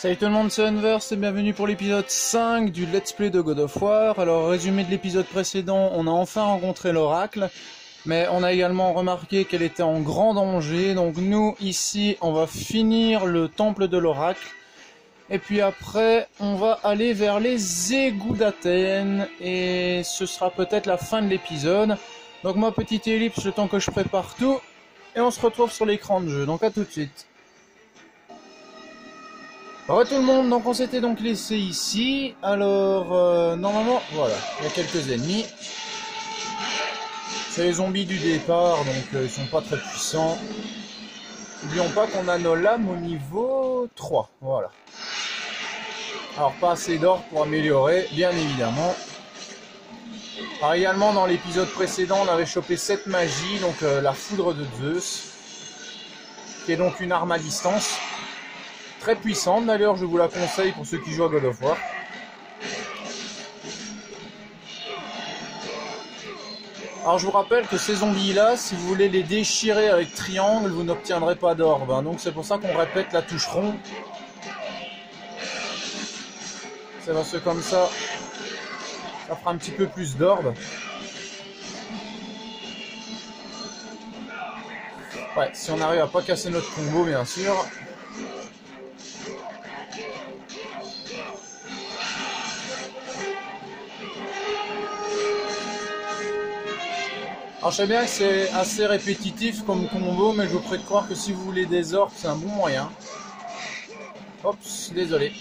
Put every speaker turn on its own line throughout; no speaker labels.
Salut tout le monde, c'est Unverse et bienvenue pour l'épisode 5 du Let's Play de God of War. Alors, résumé de l'épisode précédent, on a enfin rencontré l'oracle, mais on a également remarqué qu'elle était en grand danger. Donc nous, ici, on va finir le temple de l'oracle. Et puis après, on va aller vers les égouts d'Athènes et ce sera peut-être la fin de l'épisode. Donc moi, petite ellipse, le temps que je prépare tout. Et on se retrouve sur l'écran de jeu, donc à tout de suite. Bon tout le monde, donc on s'était donc laissé ici, alors normalement, voilà, il y a quelques ennemis. C'est les zombies du départ, donc ils sont pas très puissants. N'oublions pas qu'on a nos lames au niveau 3, voilà. Alors pas assez d'or pour améliorer, bien évidemment. Alors également dans l'épisode précédent, on avait chopé 7 magies, donc la foudre de Zeus, qui est donc une arme à distance. Très puissante d'ailleurs, je vous la conseille pour ceux qui jouent à God of War. Alors je vous rappelle que ces zombies là, si vous voulez les déchirer avec triangle, vous n'obtiendrez pas d'orbe, hein. Donc c'est pour ça qu'on répète la touche rond. C'est parce que comme ça fera un petit peu plus d'orbe. Ouais, si on arrive à pas casser notre combo bien sûr. Alors je sais bien que c'est assez répétitif comme combo, mais je vous prie de croire que si vous voulez des orbes, c'est un bon moyen. Oups, désolé.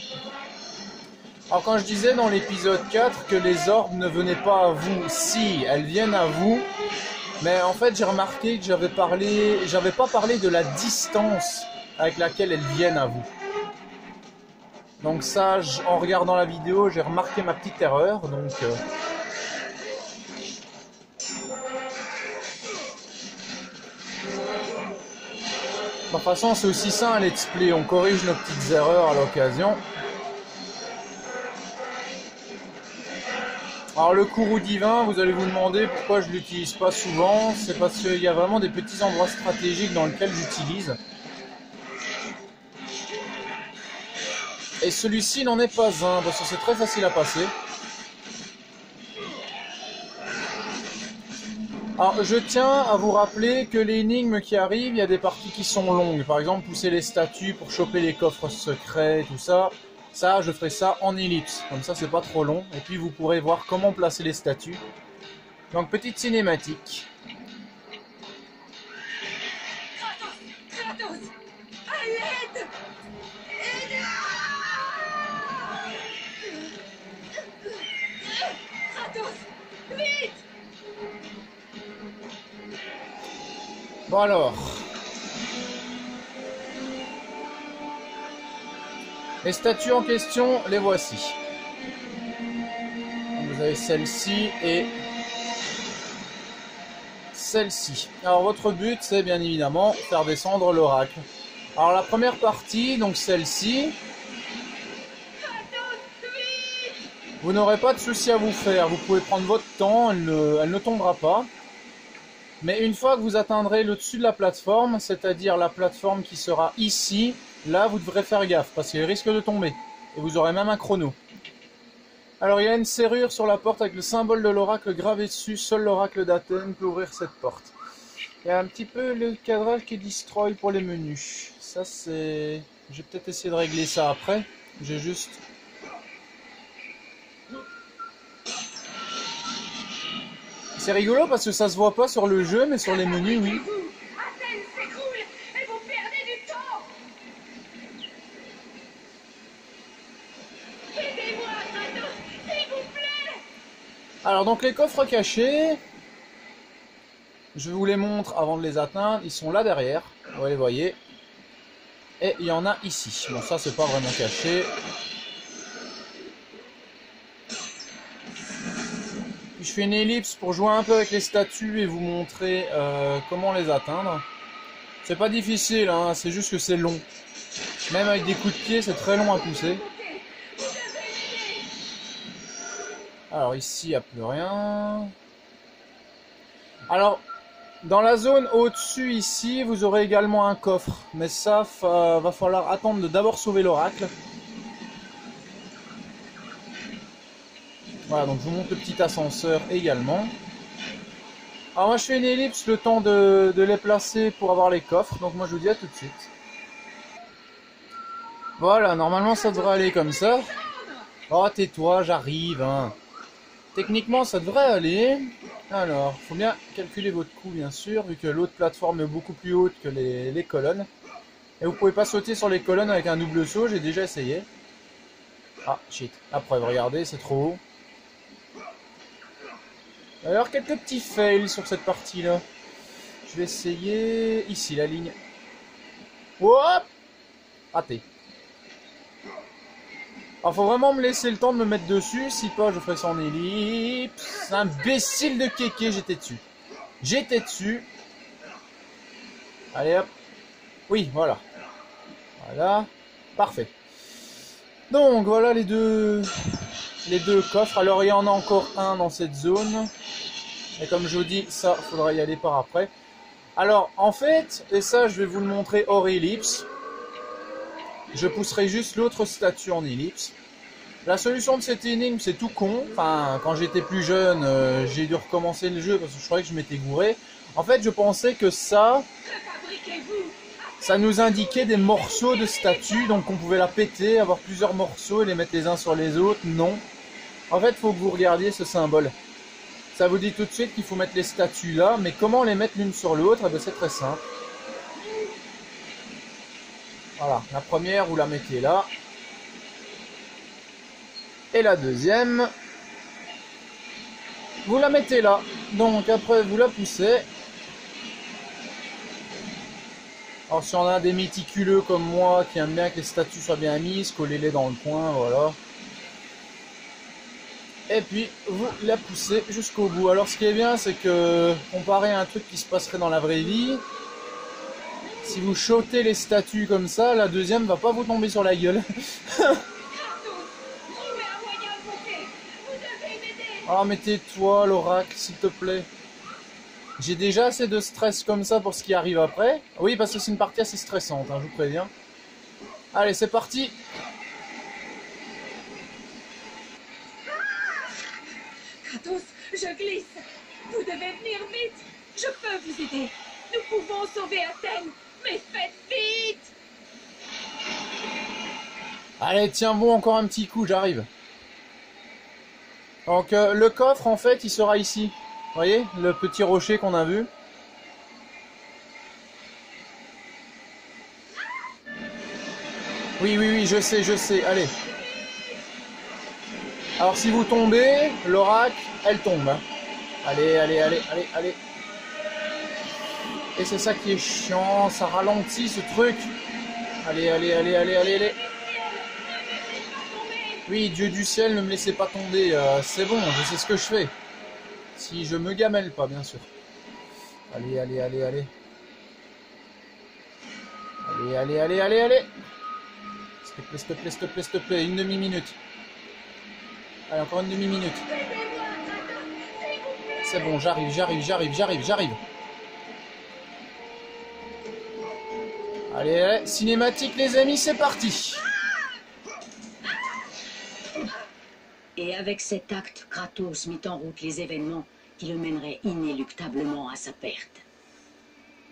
Alors quand je disais dans l'épisode 4 que les orbes ne venaient pas à vous, si, elles viennent à vous, mais en fait j'ai remarqué que j'avais pas parlé de la distance avec laquelle elles viennent à vous. Donc ça, en regardant la vidéo, j'ai remarqué ma petite erreur, donc... De toute façon, c'est aussi ça un let's play, on corrige nos petites erreurs à l'occasion. Alors le courroux divin, vous allez vous demander pourquoi je l'utilise pas souvent. C'est parce qu'il y a vraiment des petits endroits stratégiques dans lesquels j'utilise. Et celui-ci n'en est pas un, parce que c'est très facile à passer. Alors je tiens à vous rappeler que les énigmes qui arrivent, il y a des parties qui sont longues. Par exemple, pousser les statues pour choper les coffres secrets, tout ça. Ça, je ferai ça en ellipse. Comme ça, c'est pas trop long. Et puis, vous pourrez voir comment placer les statues. Donc, petite cinématique.
Kratos, à l'aide! Kratos, vite!
Bon alors, les statues en question, les voici. Vous avez celle-ci et celle-ci. Alors votre but, c'est bien évidemment faire descendre l'oracle. Alors la première partie, donc celle-ci, vous n'aurez pas de souci à vous faire. Vous pouvez prendre votre temps, elle ne tombera pas. Mais une fois que vous atteindrez le dessus de la plateforme, c'est-à-dire la plateforme qui sera ici, là vous devrez faire gaffe parce qu'elle risque de tomber. Et vous aurez même un chrono. Alors il y a une serrure sur la porte avec le symbole de l'oracle gravé dessus. Seul l'oracle d'Athènes peut ouvrir cette porte. Il y a un petit peu le cadrage qui est destroy pour les menus. Ça c'est... Je vais peut-être essayer de régler ça après. J'ai juste... C'est rigolo parce que ça se voit pas sur le jeu, mais sur les menus, oui.
Athènes s'écroule et vous perdez du temps! Aidez-moi, Kratos, s'il vous plaît!
Alors donc les coffres cachés, je vous les montre avant de les atteindre. Ils sont là derrière, vous les voyez. Et il y en a ici. Bon ça c'est pas vraiment caché. Je fais une ellipse pour jouer un peu avec les statues et vous montrer comment les atteindre. C'est pas difficile, hein, c'est juste que c'est long. Même avec des coups de pied, c'est très long à pousser. Alors ici, il n'y a plus rien. Alors, dans la zone au-dessus ici, vous aurez également un coffre. Mais ça, va falloir attendre de d'abord sauver l'oracle. Voilà, donc je vous montre le petit ascenseur également. Alors moi je fais une ellipse le temps de les placer pour avoir les coffres. Donc moi je vous dis à tout de suite. Voilà, normalement ça devrait aller comme ça. Oh tais-toi, j'arrive hein. Techniquement ça devrait aller. Alors, faut bien calculer votre coût bien sûr, vu que l'autre plateforme est beaucoup plus haute que les colonnes. Et vous pouvez pas sauter sur les colonnes avec un double saut, j'ai déjà essayé. Ah shit, après regardez, c'est trop haut. Alors quelques petits fails sur cette partie là. Je vais essayer ici la ligne. Hop, raté. Alors faut vraiment me laisser le temps de me mettre dessus, si pas je ferai ça en ellipse. Imbécile de kéké, j'étais dessus. J'étais dessus. Allez hop. Oui, voilà. Voilà. Parfait. Donc voilà les deux coffres. Alors il y en a encore un dans cette zone. Et comme je vous dis, ça faudra y aller par après. Alors en fait, et ça je vais vous le montrer hors ellipse. Je pousserai juste l'autre statue en ellipse. La solution de cette énigme, c'est tout con. Enfin, quand j'étais plus jeune, j'ai dû recommencer le jeu parce que je croyais que je m'étais gouré. En fait, je pensais que ça nous indiquait des morceaux de statues. Donc on pouvait la péter, avoir plusieurs morceaux et les mettre les uns sur les autres. Non. En fait, il faut que vous regardiez ce symbole. Ça vous dit tout de suite qu'il faut mettre les statues là. Mais comment les mettre l'une sur l'autre? Eh bien, c'est très simple. Voilà, la première, vous la mettez là. Et la deuxième, vous la mettez là. Donc après, vous la poussez. Alors si on a des méticuleux comme moi qui aiment bien que les statues soient bien mises, collez-les dans le coin, voilà. Et puis, vous la poussez jusqu'au bout. Alors ce qui est bien, c'est que, comparé à un truc qui se passerait dans la vraie vie, si vous shotez les statues comme ça, la deuxième va pas vous tomber sur la gueule. Ah mais tais-toi l'oracle, s'il te plaît. J'ai déjà assez de stress comme ça pour ce qui arrive après. Oui, parce que c'est une partie assez stressante, hein, je vous préviens. Allez, c'est parti.
Kratos, je glisse. Vous devez venir vite. Je peux vous aider. Nous pouvons sauver Athènes. Mais faites vite.
Allez, tiens bon, encore un petit coup, j'arrive. Donc le coffre, en fait, il sera ici. Vous voyez, le petit rocher qu'on a vu. Oui, oui, oui, je sais, allez. Alors si vous tombez, l'oracle, elle tombe. Hein. Allez, allez, allez, allez, allez. Et c'est ça qui est chiant, ça ralentit ce truc. Allez, allez, allez, allez, allez, allez. Oui, Dieu du ciel, ne me laissez pas tomber. C'est bon, je sais ce que je fais. Si je me gamelle pas, bien sûr. Allez, allez, allez, allez. Allez, allez, allez, allez, allez. S'il te plaît, s'il te plaît, s'il te plaît, s'il te plaît. Une demi-minute. Allez, encore une demi-minute. C'est bon, j'arrive, j'arrive, j'arrive, j'arrive, j'arrive. Allez, allez, cinématique les amis, c'est parti.
Et avec cet acte, Kratos mit en route les événements qui le mèneraient inéluctablement à sa perte.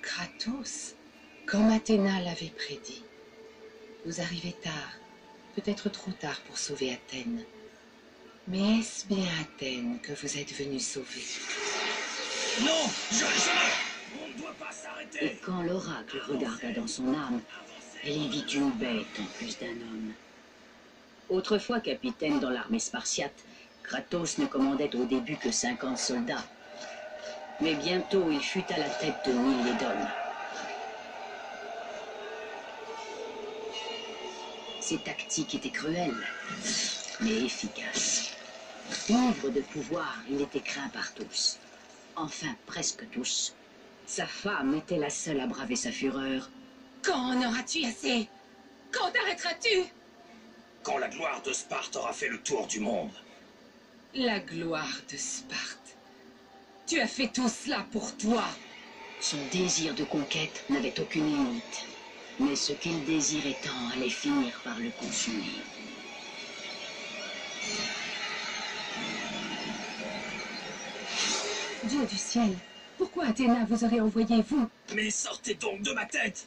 Kratos, comme Athéna l'avait prédit. Vous arrivez tard, peut-être trop tard pour sauver Athènes. Mais est-ce bien Athènes que vous êtes venu sauver?
Non, on ne doit pas s'arrêter.
Et quand l'oracle regarda dans son âme, elle y vit une bête en plus d'un homme. Autrefois capitaine dans l'armée spartiate, Kratos ne commandait au début que 50 soldats. Mais bientôt, il fut à la tête de 1000 d'hommes. Ses tactiques étaient cruelles, mais efficaces. Ivre de pouvoir, il était craint par tous. Enfin, presque tous. Sa femme était la seule à braver sa fureur.
Quand en auras-tu assez? Quand arrêteras-tu?
Quand la gloire de Sparte aura fait le tour du monde.
La gloire de Sparte. Tu as fait tout cela pour toi.
Son désir de conquête n'avait aucune limite. Mais ce qu'il désirait tant allait finir par le consumer.
Dieu du ciel, pourquoi Athéna vous aurait envoyé, vous?
Mais sortez donc de ma tête!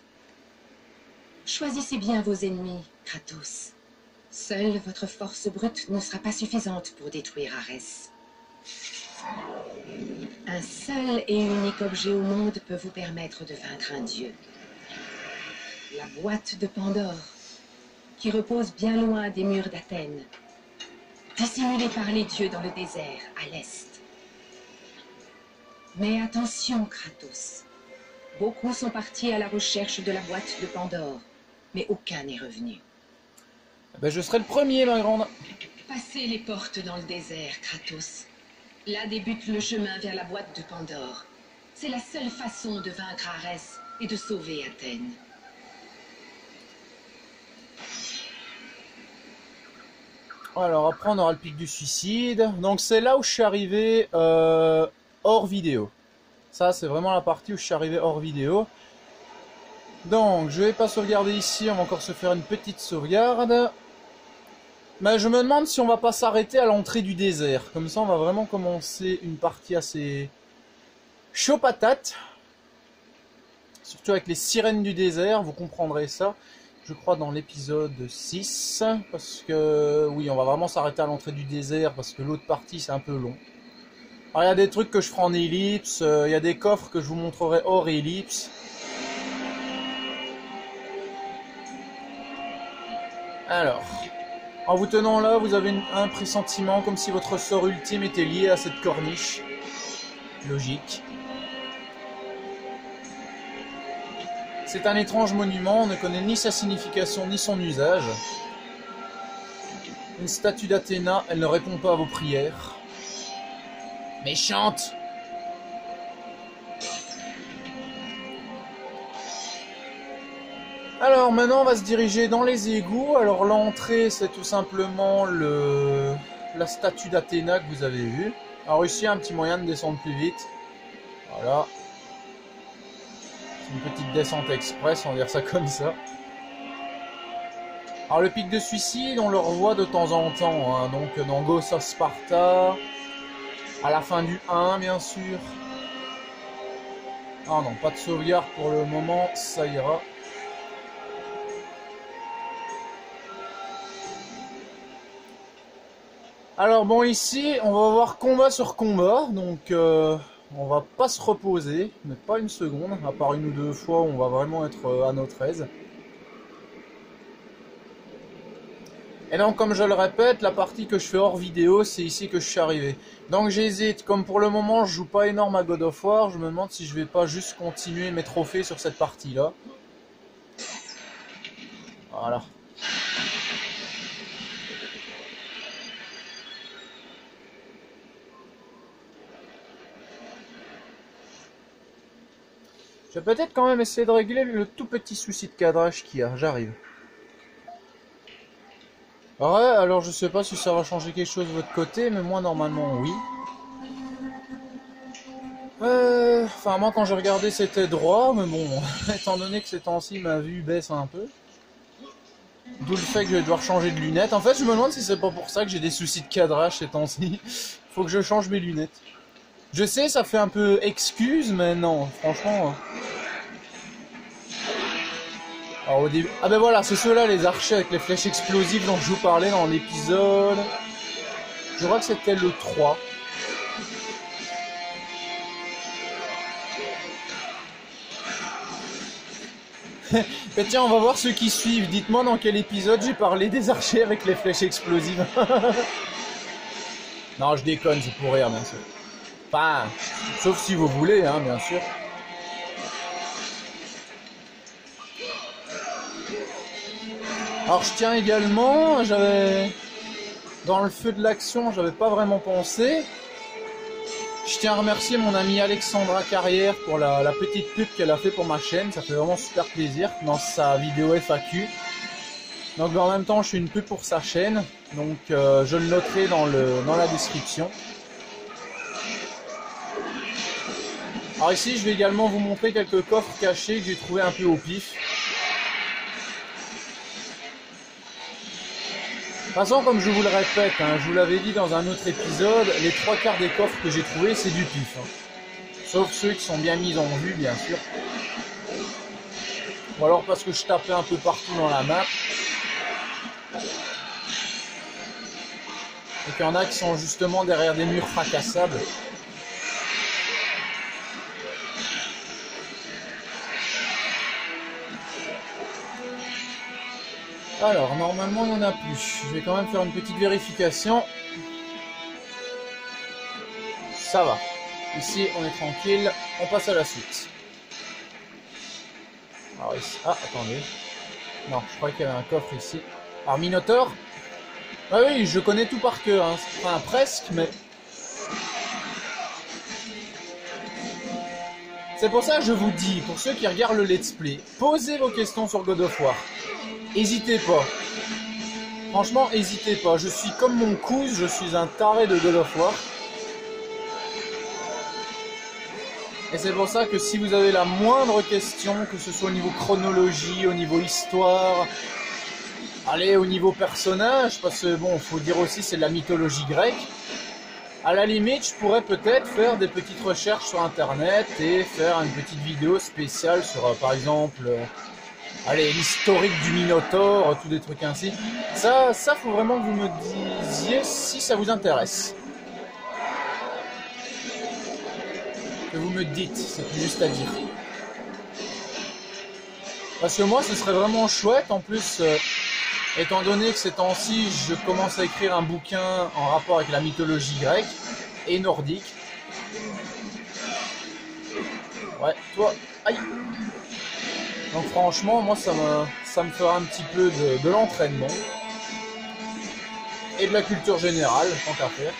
Choisissez bien vos ennemis, Kratos. Seule votre force brute ne sera pas suffisante pour détruire Arès. Un seul et unique objet au monde peut vous permettre de vaincre un dieu. La boîte de Pandore, qui repose bien loin des murs d'Athènes, dissimulée par les dieux dans le désert, à l'est. Mais attention, Kratos. Beaucoup sont partis à la recherche de la boîte de Pandore, mais aucun n'est revenu.
Ben, je serai le premier, ma grande.
Passez les portes dans le désert, Kratos. Là débute le chemin vers la boîte de Pandore. C'est la seule façon de vaincre Arès et de sauver Athènes.
Alors après on aura le pic du suicide. Donc c'est là où je suis arrivé hors vidéo. Ça c'est vraiment la partie où je suis arrivé hors vidéo. Donc je vais pas sauvegarder ici, on va encore se faire une petite sauvegarde. Mais je me demande si on va pas s'arrêter à l'entrée du désert. Comme ça on va vraiment commencer une partie assez chaud patate. Surtout avec les sirènes du désert, vous comprendrez ça. Je crois dans l'épisode 6. Parce que oui, on va vraiment s'arrêter à l'entrée du désert. Parce que l'autre partie c'est un peu long. Alors il y a des trucs que je ferai en ellipse. Il y a des coffres que je vous montrerai hors ellipse. Alors, en vous tenant là, vous avez un pressentiment comme si votre sort ultime était lié à cette corniche. Logique. C'est un étrange monument, on ne connaît ni sa signification ni son usage. Une statue d'Athéna, elle ne répond pas à vos prières. Méchante! Alors maintenant on va se diriger dans les égouts. Alors l'entrée c'est tout simplement la statue d'Athéna que vous avez vue. Alors ici il y a un petit moyen de descendre plus vite. Voilà. C'est une petite descente express, on va dire ça comme ça. Alors le pic de suicide on le revoit de temps en temps. Hein. Donc dans Ghost of Sparta. À la fin du 1 bien sûr. Ah non, pas de sauvegarde pour le moment, ça ira. Alors bon ici on va voir combat sur combat, donc on va pas se reposer, mais pas une seconde, à part une ou deux fois où on va vraiment être à notre aise. Et donc comme je le répète, la partie que je fais hors vidéo, c'est ici que je suis arrivé. Donc j'hésite, comme pour le moment je joue pas énorme à God of War, je me demande si je vais pas juste continuer mes trophées sur cette partie là. Voilà. Je vais peut-être quand même essayer de régler le tout petit souci de cadrage qu'il y a. J'arrive. Ouais, alors je sais pas si ça va changer quelque chose de votre côté, mais moi normalement oui. Enfin moi quand j'ai regardé c'était droit, mais bon, étant donné que ces temps-ci ma vue baisse un peu. D'où le fait que je vais devoir changer de lunettes. En fait je me demande si c'est pas pour ça que j'ai des soucis de cadrage ces temps-ci. Faut que je change mes lunettes. Je sais, ça fait un peu excuse, mais non, franchement... Alors au début... Ah ben voilà, c'est ceux-là, les archers avec les flèches explosives dont je vous parlais dans l'épisode... Je crois que c'était le 3. Mais tiens, on va voir ceux qui suivent. Dites-moi dans quel épisode j'ai parlé des archers avec les flèches explosives. Non, je déconne, c'est pour rire, bien sûr. Enfin, sauf si vous voulez, hein, bien sûr. Alors je tiens également, dans le feu de l'action, j'avais pas vraiment pensé. Je tiens à remercier mon amie Alexandra Carrière pour la petite pub qu'elle a fait pour ma chaîne. Ça fait vraiment super plaisir dans sa vidéo FAQ. Donc en même temps, je fais une pub pour sa chaîne. Donc je le noterai dans la description. Alors ici, je vais également vous montrer quelques coffres cachés que j'ai trouvé un peu au pif. De toute façon, comme je vous le répète, hein, je vous l'avais dit dans un autre épisode, les 3/4 des coffres que j'ai trouvés, c'est du pif. Hein. Sauf ceux qui sont bien mis en vue, bien sûr. Ou alors parce que je tapais un peu partout dans la map. Et qu'il y en a qui sont justement derrière des murs fracassables. Alors, normalement, il n'y en a plus. Je vais quand même faire une petite vérification. Ça va. Ici, on est tranquille. On passe à la suite. Alors ici... Ah, attendez. Non, je crois qu'il y avait un coffre ici. Alors, Minotaur. Ah oui, je connais tout par cœur. Hein. Enfin, presque, mais... C'est pour ça que je vous dis, pour ceux qui regardent le let's play, posez vos questions sur God of War. N'hésitez pas. Franchement, n'hésitez pas. Je suis comme mon cousin, je suis un taré de God of War. Et c'est pour ça que si vous avez la moindre question, que ce soit au niveau chronologie, au niveau histoire, allez, au niveau personnage, parce que bon, faut dire aussi c'est de la mythologie grecque, à la limite, je pourrais peut-être faire des petites recherches sur internet et faire une petite vidéo spéciale sur, par exemple, allez, l'historique du Minotaure, tous des trucs ainsi. Ça, faut vraiment que vous me disiez si ça vous intéresse. Que vous me dites, c'est plus juste à dire. Parce que moi, ce serait vraiment chouette, en plus, étant donné que ces temps-ci, je commence à écrire un bouquin en rapport avec la mythologie grecque et nordique. Ouais, toi, aïe. Donc franchement, moi, ça me fera un petit peu de l'entraînement. Et de la culture générale, tant qu'à faire.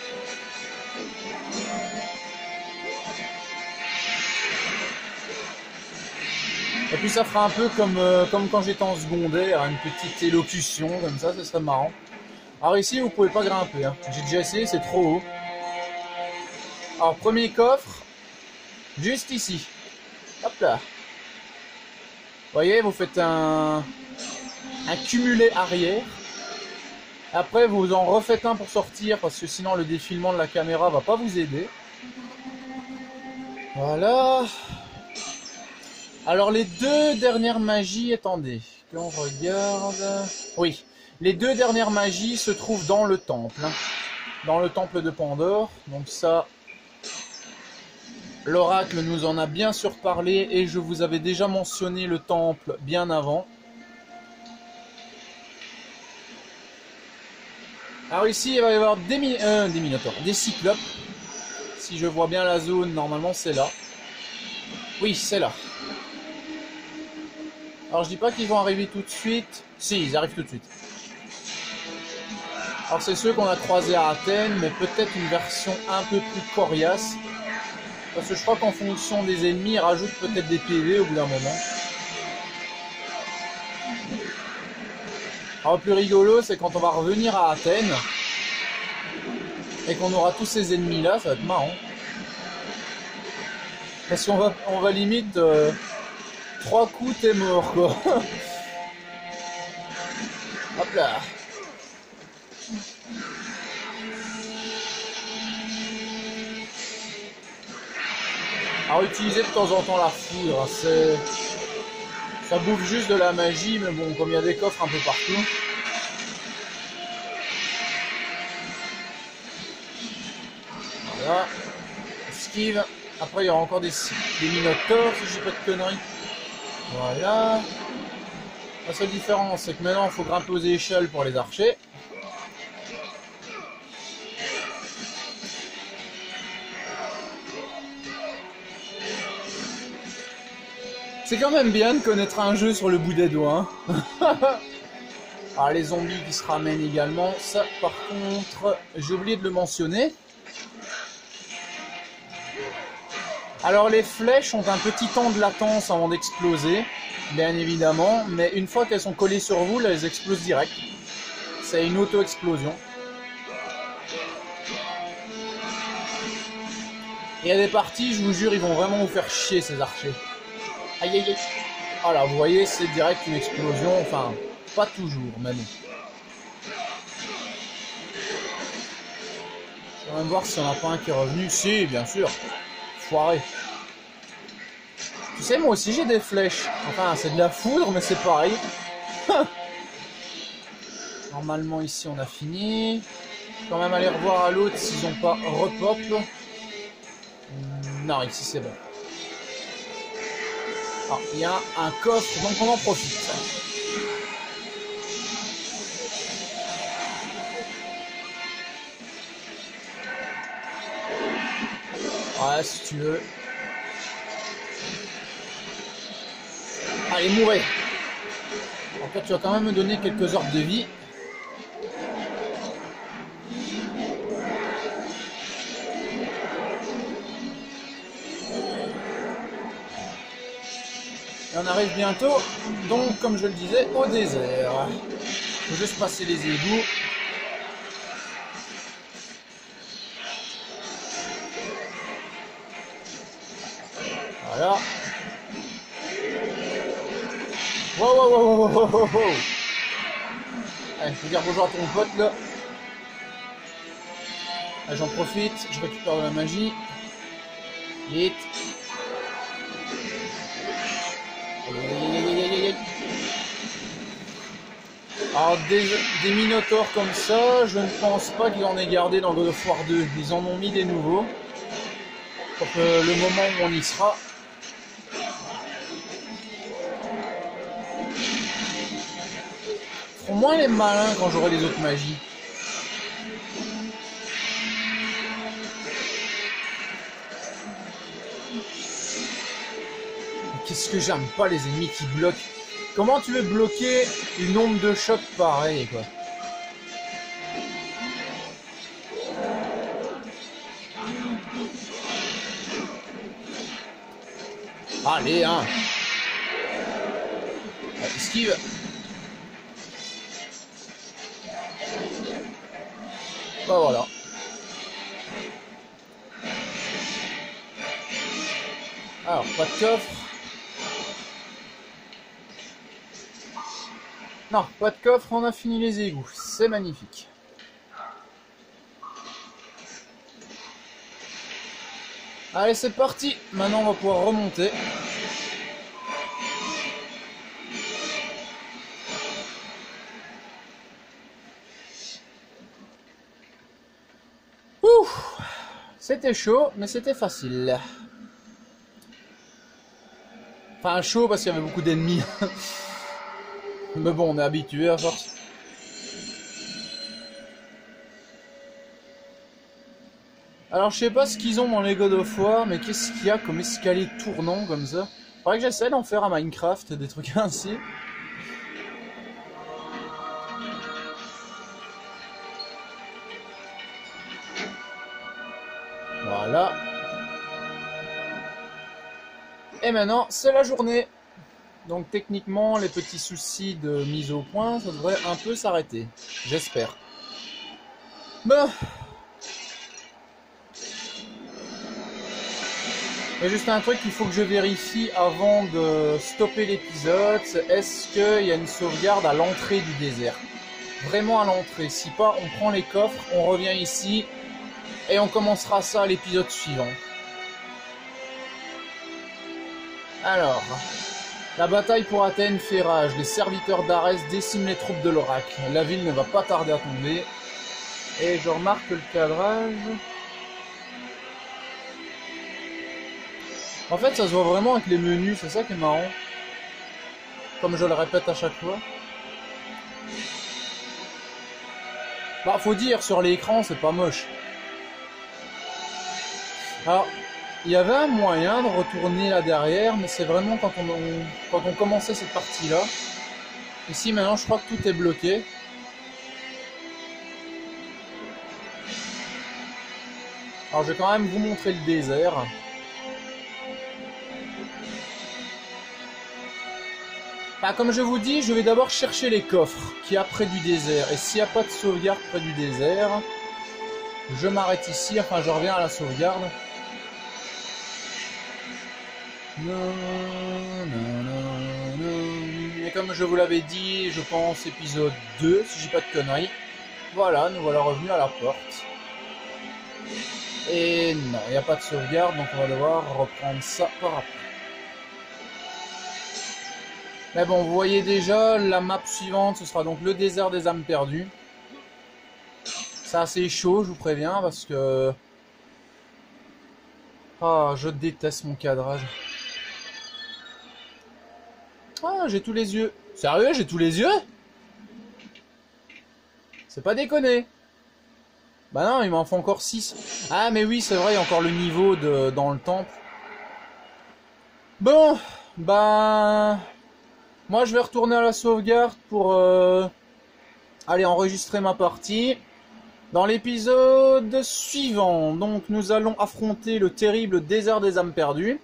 Et puis ça fera un peu comme quand j'étais en secondaire, une petite élocution, comme ça, ce serait marrant. Alors ici, vous pouvez pas grimper, hein. J'ai déjà essayé, c'est trop haut. Alors, premier coffre, juste ici. Hop là. Vous voyez, vous faites un cumulé arrière. Après, vous en refaites un pour sortir, parce que sinon le défilement de la caméra va pas vous aider. Voilà. Alors les deux dernières magies, attendez, qu'on regarde. Oui, les deux dernières magies se trouvent dans le temple. Hein. Dans le temple de Pandore. Donc ça, l'oracle nous en a bien sûr parlé et je vous avais déjà mentionné le temple bien avant. Alors ici, il va y avoir des minotaures, des cyclopes. Si je vois bien la zone, normalement c'est là. Oui, c'est là. Alors je dis pas qu'ils vont arriver tout de suite. Si, ils arrivent tout de suite. Alors c'est ceux qu'on a croisés à Athènes, mais peut-être une version un peu plus coriace. Parce que je crois qu'en fonction des ennemis, ils rajoutent peut-être des PV au bout d'un moment. Alors le plus rigolo, c'est quand on va revenir à Athènes et qu'on aura tous ces ennemis là, ça va être marrant. Parce qu'on va limite 3 coups, t'es mort quoi. Hop là. Alors utiliser de temps en temps la foudre, ça bouffe juste de la magie, mais bon, comme il y a des coffres un peu partout. Voilà. Esquive. Après, il y aura encore des minotaures, si je dis pas de conneries. Voilà. La seule différence, c'est que maintenant, il faut grimper aux échelles pour les archers. C'est quand même bien de connaître un jeu sur le bout des doigts. Hein. Alors les zombies qui se ramènent également. Ça par contre, j'ai oublié de le mentionner. Alors les flèches ont un petit temps de latence avant d'exploser, bien évidemment. Mais une fois qu'elles sont collées sur vous, là, elles explosent direct. C'est une auto-explosion. Et il y a des parties, je vous jure, ils vont vraiment vous faire chier ces archers. Aïe aïe aïe. Voilà, vous voyez, c'est direct une explosion. Enfin, pas toujours, mais bon. Je vais même voir si on n'a pas un qui est revenu. Si, bien sûr. Foiré. Tu sais, moi aussi j'ai des flèches. Enfin, c'est de la foudre, mais c'est pareil. Normalement, ici, on a fini. Je vais quand même aller revoir à l'autre s'ils n'ont pas repop. Non, ici, c'est bon. Ah, il y a un coffre, donc on en profite. Ouais, si tu veux. Allez, mourir. En fait, tu vas quand même me donner quelques ordres de vie. Et on arrive bientôt, donc, comme je le disais, au désert. Il faut juste passer les égouts. Voilà. Wow, wow, wow, wow, wow, wow, wow. Allez, je vais dire bonjour à ton pote là. Allez, j'en profite, je récupère de la magie. Vite. Alors des minotaures comme ça, je ne pense pas qu'ils en aient gardé dans God of War 2. Ils en ont mis des nouveaux. Pour que le moment où on y sera. Ils feront moins les malins quand j'aurai les autres magies. Qu'est-ce que j'aime pas les ennemis qui bloquent. Comment tu veux bloquer une onde de choc pareil, quoi? Allez, hein. Esquive. Bah voilà. Alors, pas de coffre. Non, pas de coffre, on a fini les égouts. C'est magnifique. Allez, c'est parti. Maintenant, on va pouvoir remonter. Ouh, c'était chaud, mais c'était facile. Enfin, chaud parce qu'il y avait beaucoup d'ennemis. Mais bon, on est habitué à force. Alors, je sais pas ce qu'ils ont dans les God of War, mais qu'est-ce qu'il y a comme escalier tournant comme ça? Faudrait que j'essaie d'en faire à Minecraft, des trucs ainsi. Voilà. Et maintenant, c'est la journée. Donc techniquement, les petits soucis de mise au point, ça devrait un peu s'arrêter. J'espère. Bon. Il y a juste un truc qu'il faut que je vérifie avant de stopper l'épisode, c'est est-ce qu'il y a une sauvegarde à l'entrée du désert? Vraiment à l'entrée. Si pas, on prend les coffres, on revient ici et on commencera ça à l'épisode suivant. Alors... La bataille pour Athènes fait rage, les serviteurs d'Arès déciment les troupes de l'oracle. La ville ne va pas tarder à tomber. Et je remarque le cadrage. En fait, ça se voit vraiment avec les menus, c'est ça qui est marrant. Comme je le répète à chaque fois. Bah, faut dire, sur l'écran, c'est pas moche. Alors... Il y avait un moyen de retourner là derrière, mais c'est vraiment quand on commençait cette partie-là. Ici, maintenant, je crois que tout est bloqué. Alors, je vais quand même vous montrer le désert. Ah, comme je vous dis, je vais d'abord chercher les coffres qu'il y a près du désert. Et s'il n'y a pas de sauvegarde près du désert, je m'arrête ici, enfin, je reviens à la sauvegarde. Non, non, non, non. Et comme je vous l'avais dit, je pense épisode 2, si je dis pas de conneries. Voilà, nous voilà revenus à la porte. Et non, il n'y a pas de sauvegarde, donc on va devoir reprendre ça par après. Mais bon, vous voyez déjà, la map suivante, ce sera donc le désert des âmes perdues. C'est assez chaud, je vous préviens, parce que... Ah, je déteste mon cadrage. Ah, j'ai tous les yeux. Sérieux, j'ai tous les yeux? C'est pas déconné. Bah non, il m'en faut encore 6. Ah, mais oui, c'est vrai, il y a encore le niveau dans le temple. Bon, bah... Moi, je vais retourner à la sauvegarde pour aller enregistrer ma partie. Dans l'épisode suivant, donc, nous allons affronter le terrible désert des âmes perdues.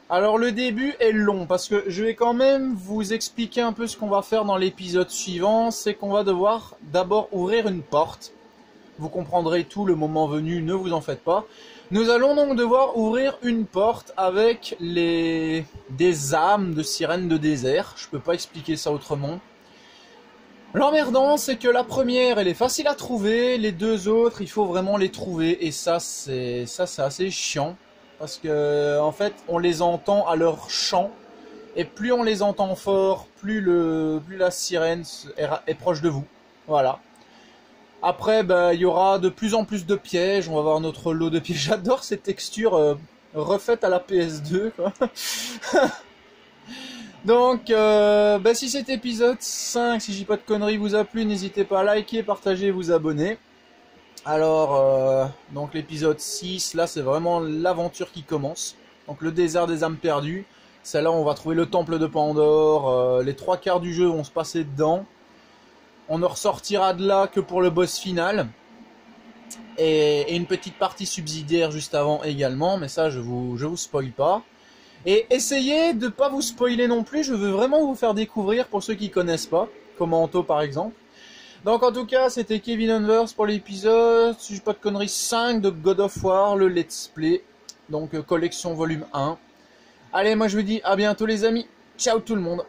Alors, le début est long, parce que je vais quand même vous expliquer un peu ce qu'on va faire dans l'épisode suivant. C'est qu'on va devoir d'abord ouvrir une porte. Vous comprendrez tout le moment venu, ne vous en faites pas. Nous allons donc devoir ouvrir une porte avec des âmes de sirènes de désert. Je peux pas expliquer ça autrement. L'emmerdant, c'est que la première, elle est facile à trouver. Les deux autres, il faut vraiment les trouver. Et ça, c'est assez chiant. Parce que, en fait, on les entend à leur chant. Et plus on les entend fort, plus la sirène est proche de vous. Voilà. Après, bah, il y aura de plus en plus de pièges. On va avoir notre lot de pièges. J'adore ces textures refaites à la PS2, quoi. Donc, bah, si cet épisode 5, si je dis pas de conneries, vous a plu, n'hésitez pas à liker, partager et vous abonner. Alors, donc l'épisode 6, là, c'est vraiment l'aventure qui commence. Donc, le désert des âmes perdues. Celle-là, on va trouver le temple de Pandore. Les 3/4 du jeu vont se passer dedans. On ne ressortira de là que pour le boss final. Et une petite partie subsidiaire juste avant également. Mais ça, je vous spoil pas. Et essayez de pas vous spoiler non plus. Je veux vraiment vous faire découvrir pour ceux qui connaissent pas. Comme Anto par exemple. Donc en tout cas, c'était Kevin Unverse pour l'épisode, si je dis pas de conneries, 5 de God of War, le Let's Play. Donc collection volume 1. Allez, moi je vous dis à bientôt les amis. Ciao tout le monde.